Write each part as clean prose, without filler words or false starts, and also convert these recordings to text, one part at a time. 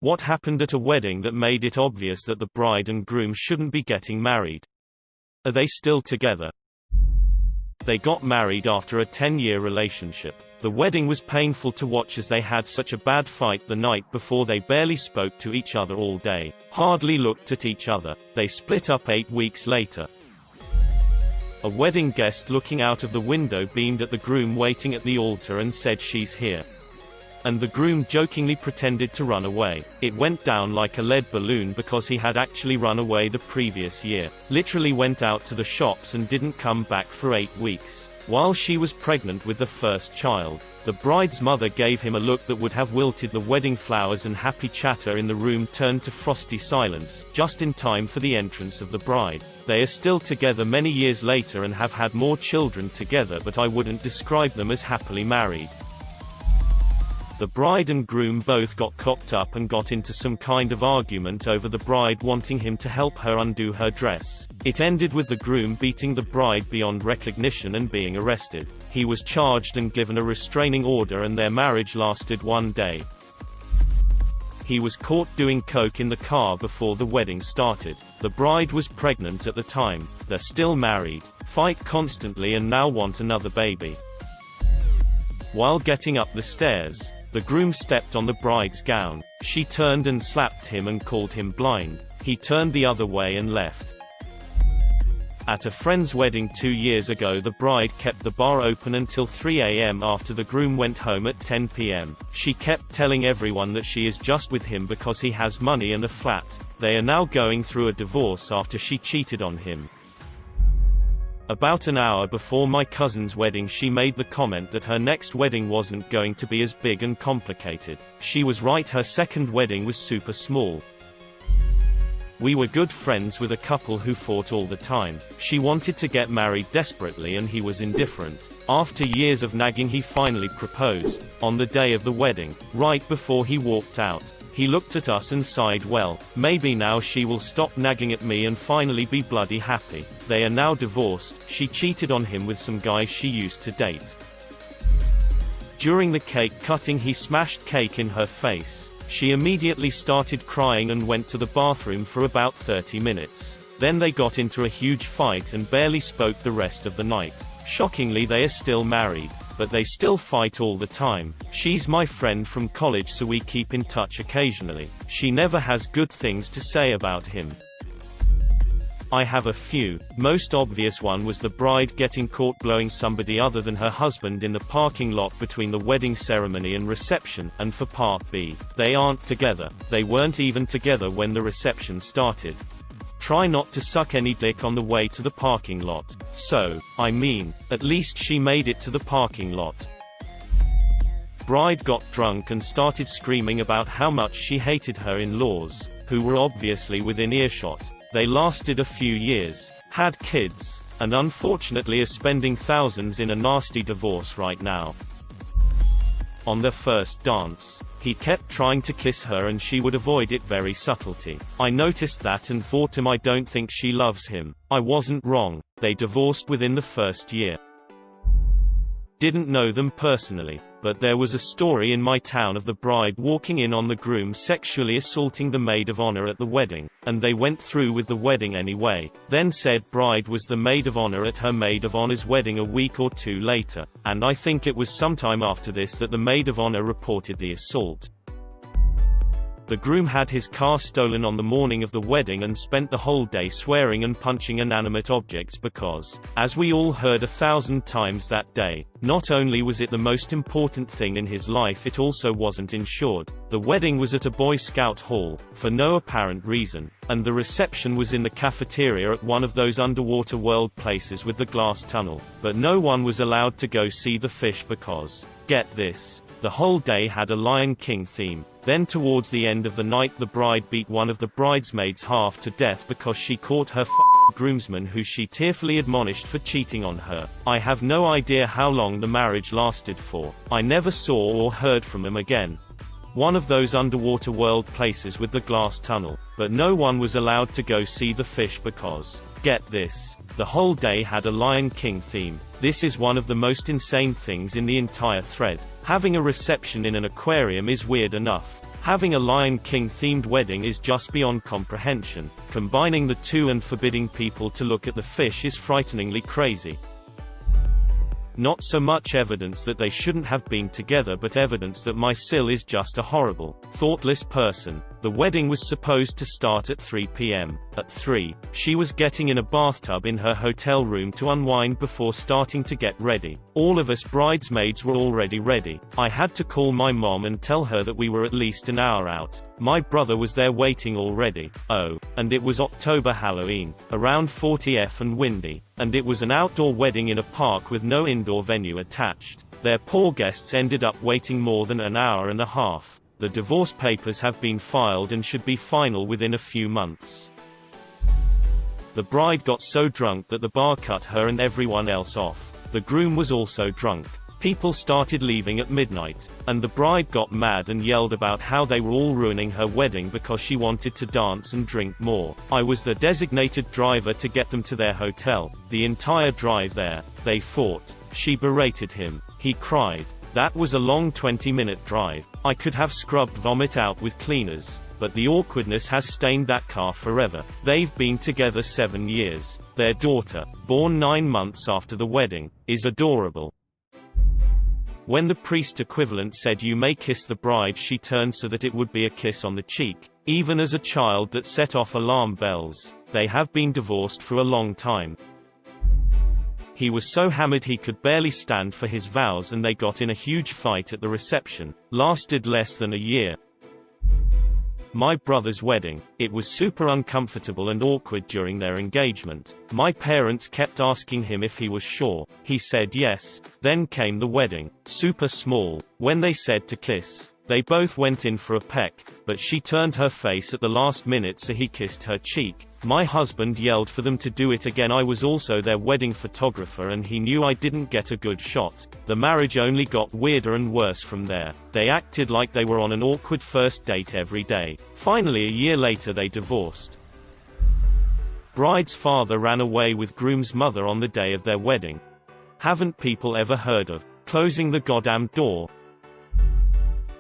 What happened at a wedding that made it obvious that the bride and groom shouldn't be getting married? Are they still together? They got married after a 10-year relationship. The wedding was painful to watch as they had such a bad fight the night before. They barely spoke to each other all day, hardly looked at each other. They split up 8 weeks later. A wedding guest looking out of the window beamed at the groom waiting at the altar and said, "She's here." And the groom jokingly pretended to run away. It went down like a lead balloon because he had actually run away the previous year. Literally went out to the shops and didn't come back for 8 weeks. While she was pregnant with the first child, the bride's mother gave him a look that would have wilted the wedding flowers, and happy chatter in the room turned to frosty silence, just in time for the entrance of the bride. They are still together many years later and have had more children together, but I wouldn't describe them as happily married. The bride and groom both got cocked up and got into some kind of argument over the bride wanting him to help her undo her dress. It ended with the groom beating the bride beyond recognition and being arrested. He was charged and given a restraining order, and their marriage lasted 1 day. He was caught doing coke in the car before the wedding started. The bride was pregnant at the time. They're still married, fight constantly, and now want another baby. While getting up the stairs, the groom stepped on the bride's gown. She turned and slapped him and called him blind. He turned the other way and left. At a friend's wedding 2 years ago, the bride kept the bar open until 3 a.m. after the groom went home at 10 p.m. She kept telling everyone that she is just with him because he has money and a flat. They are now going through a divorce after she cheated on him. About an hour before my cousin's wedding, she made the comment that her next wedding wasn't going to be as big and complicated. She was right, her second wedding was super small. We were good friends with a couple who fought all the time. She wanted to get married desperately and he was indifferent. After years of nagging, he finally proposed. On the day of the wedding, right before he walked out, he looked at us and sighed, "Well, maybe now she will stop nagging at me and finally be bloody happy." They are now divorced. She cheated on him with some guy she used to date. During the cake cutting, he smashed cake in her face. She immediately started crying and went to the bathroom for about 30 minutes. Then they got into a huge fight and barely spoke the rest of the night. Shockingly, they are still married, but they still fight all the time. She's my friend from college, so we keep in touch occasionally. She never has good things to say about him. I have a few. Most obvious one was the bride getting caught blowing somebody other than her husband in the parking lot between the wedding ceremony and reception. And for part B, they aren't together. They weren't even together when the reception started. Try not to suck any dick on the way to the parking lot. So, I mean, at least she made it to the parking lot. Bride got drunk and started screaming about how much she hated her in-laws, who were obviously within earshot. They lasted a few years, had kids, and unfortunately are spending thousands in a nasty divorce right now. On their first dance, he kept trying to kiss her and she would avoid it. Very subtlety. I noticed that and thought I don't think she loves him. I wasn't wrong. They divorced within the first year. Didn't know them personally, but there was a story in my town of the bride walking in on the groom sexually assaulting the maid of honor at the wedding, and they went through with the wedding anyway. Then said bride was the maid of honor at her maid of honor's wedding a week or 2 later, and I think it was sometime after this that the maid of honor reported the assault. The groom had his car stolen on the morning of the wedding and spent the whole day swearing and punching inanimate objects because, as we all heard 1,000 times that day, not only was it the most important thing in his life, it also wasn't insured. The wedding was at a Boy Scout hall, for no apparent reason, and the reception was in the cafeteria at one of those underwater world places with the glass tunnel. But no one was allowed to go see the fish because, get this, the whole day had a Lion King theme. Then towards the end of the night, the bride beat one of the bridesmaids half to death because she caught her groomsman, who she tearfully admonished for cheating on her. I have no idea how long the marriage lasted for. I never saw or heard from him again. One of those underwater world places with the glass tunnel. But no one was allowed to go see the fish because, get this, the whole day had a Lion King theme. This is one of the most insane things in the entire thread. Having a reception in an aquarium is weird enough. Having a Lion King-themed wedding is just beyond comprehension. Combining the two and forbidding people to look at the fish is frighteningly crazy. Not so much evidence that they shouldn't have been together, but evidence that my Sil is just a horrible, thoughtless person. The wedding was supposed to start at 3 p.m. At 3, she was getting in a bathtub in her hotel room to unwind before starting to get ready. All of us bridesmaids were already ready. I had to call my mom and tell her that we were at least an hour out. My brother was there waiting already. Oh, and it was October Halloween, around 40°F and windy, and it was an outdoor wedding in a park with no indoor venue attached. Their poor guests ended up waiting more than an hour and a half. The divorce papers have been filed and should be final within a few months. The bride got so drunk that the bar cut her and everyone else off. The groom was also drunk. People started leaving at midnight, and the bride got mad and yelled about how they were all ruining her wedding because she wanted to dance and drink more. I was the designated driver to get them to their hotel. The entire drive there, they fought. She berated him. He cried. That was a long 20-minute drive. I could have scrubbed vomit out with cleaners, but the awkwardness has stained that car forever. They've been together 7 years. Their daughter, born 9 months after the wedding, is adorable. When the priest equivalent said you may kiss the bride, she turned so that it would be a kiss on the cheek. Even as a child, that set off alarm bells. They have been divorced for a long time. He was so hammered he could barely stand for his vows, and they got in a huge fight at the reception. Lasted less than a year. My brother's wedding. It was super uncomfortable and awkward during their engagement. My parents kept asking him if he was sure. He said yes. Then came the wedding. Super small. When they said to kiss, they both went in for a peck, but she turned her face at the last minute, so he kissed her cheek. My husband yelled for them to do it again. I was also their wedding photographer, and he knew I didn't get a good shot. The marriage only got weirder and worse from there. They acted like they were on an awkward first date every day. Finally, a year later, they divorced. Bride's father ran away with groom's mother on the day of their wedding. Haven't people ever heard of closing the goddamn door?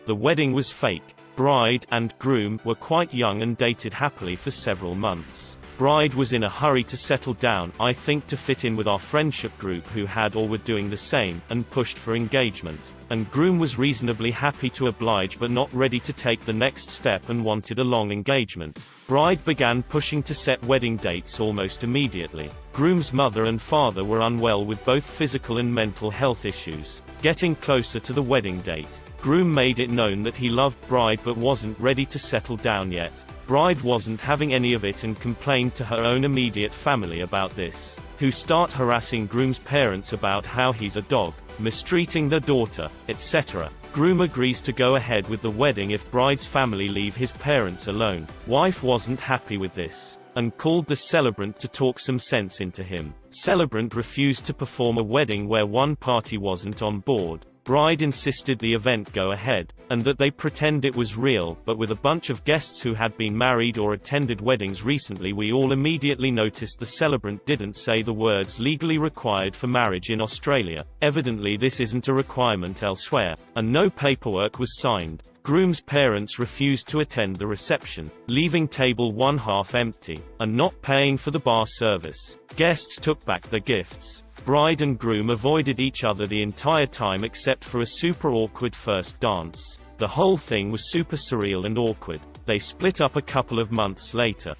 The wedding was fake. Bride and groom were quite young and dated happily for several months. Bride was in a hurry to settle down, I think to fit in with our friendship group who had or were doing the same, and pushed for engagement. And groom was reasonably happy to oblige but not ready to take the next step and wanted a long engagement. Bride began pushing to set wedding dates almost immediately. Groom's mother and father were unwell with both physical and mental health issues. Getting closer to the wedding date, groom made it known that he loved bride but wasn't ready to settle down yet. Bride wasn't having any of it and complained to her own immediate family about this, who start harassing groom's parents about how he's a dog, mistreating their daughter, etc. Groom agrees to go ahead with the wedding if bride's family leave his parents alone. Wife wasn't happy with this, and called the celebrant to talk some sense into him. Celebrant refused to perform a wedding where one party wasn't on board. Bride insisted the event go ahead, and that they pretend it was real, but with a bunch of guests who had been married or attended weddings recently, we all immediately noticed the celebrant didn't say the words legally required for marriage in Australia. Evidently this isn't a requirement elsewhere, and no paperwork was signed. Groom's parents refused to attend the reception, leaving table one half empty, and not paying for the bar service. Guests took back their gifts. Bride and groom avoided each other the entire time except for a super awkward first dance. The whole thing was super surreal and awkward. They split up a couple of months later.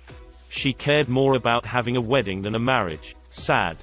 She cared more about having a wedding than a marriage. Sad.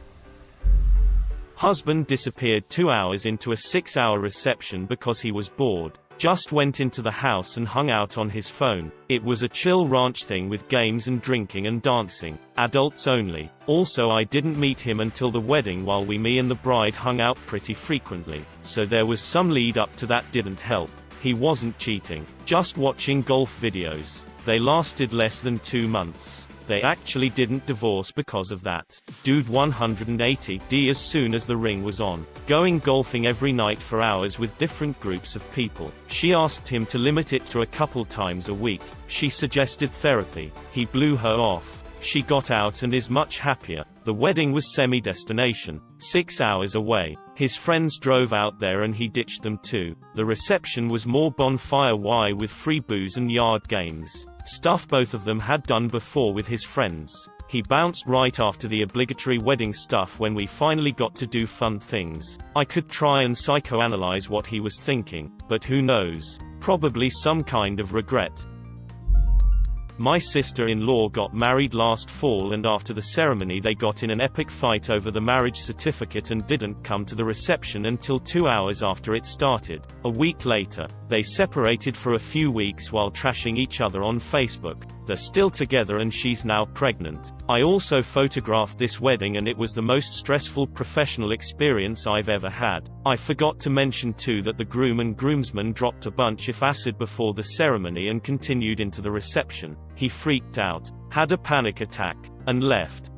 Husband disappeared 2 hours into a 6-hour reception because he was bored. Just went into the house and hung out on his phone. It was a chill ranch thing with games and drinking and dancing. Adults only. Also, I didn't meet him until the wedding while me and the bride hung out pretty frequently. So there was some lead up to that, didn't help. He wasn't cheating. Just watching golf videos. They lasted less than 2 months. They actually didn't divorce because of that. Dude 180D as soon as the ring was on. Going golfing every night for hours with different groups of people. She asked him to limit it to a couple times a week. She suggested therapy. He blew her off. She got out and is much happier. The wedding was semi-destination, 6 hours away. His friends drove out there and he ditched them too. The reception was more bonfire-y with free booze and yard games. Stuff both of them had done before with his friends. He bounced right after the obligatory wedding stuff when we finally got to do fun things. I could try and psychoanalyze what he was thinking, but who knows? Probably some kind of regret. My sister-in-law got married last fall, and after the ceremony they got in an epic fight over the marriage certificate and didn't come to the reception until 2 hours after it started. A week later, they separated for a few weeks while trashing each other on Facebook. They're still together and she's now pregnant. I also photographed this wedding and it was the most stressful professional experience I've ever had. I forgot to mention too that the groom and groomsmen dropped a bunch of acid before the ceremony and continued into the reception. He freaked out, had a panic attack, and left.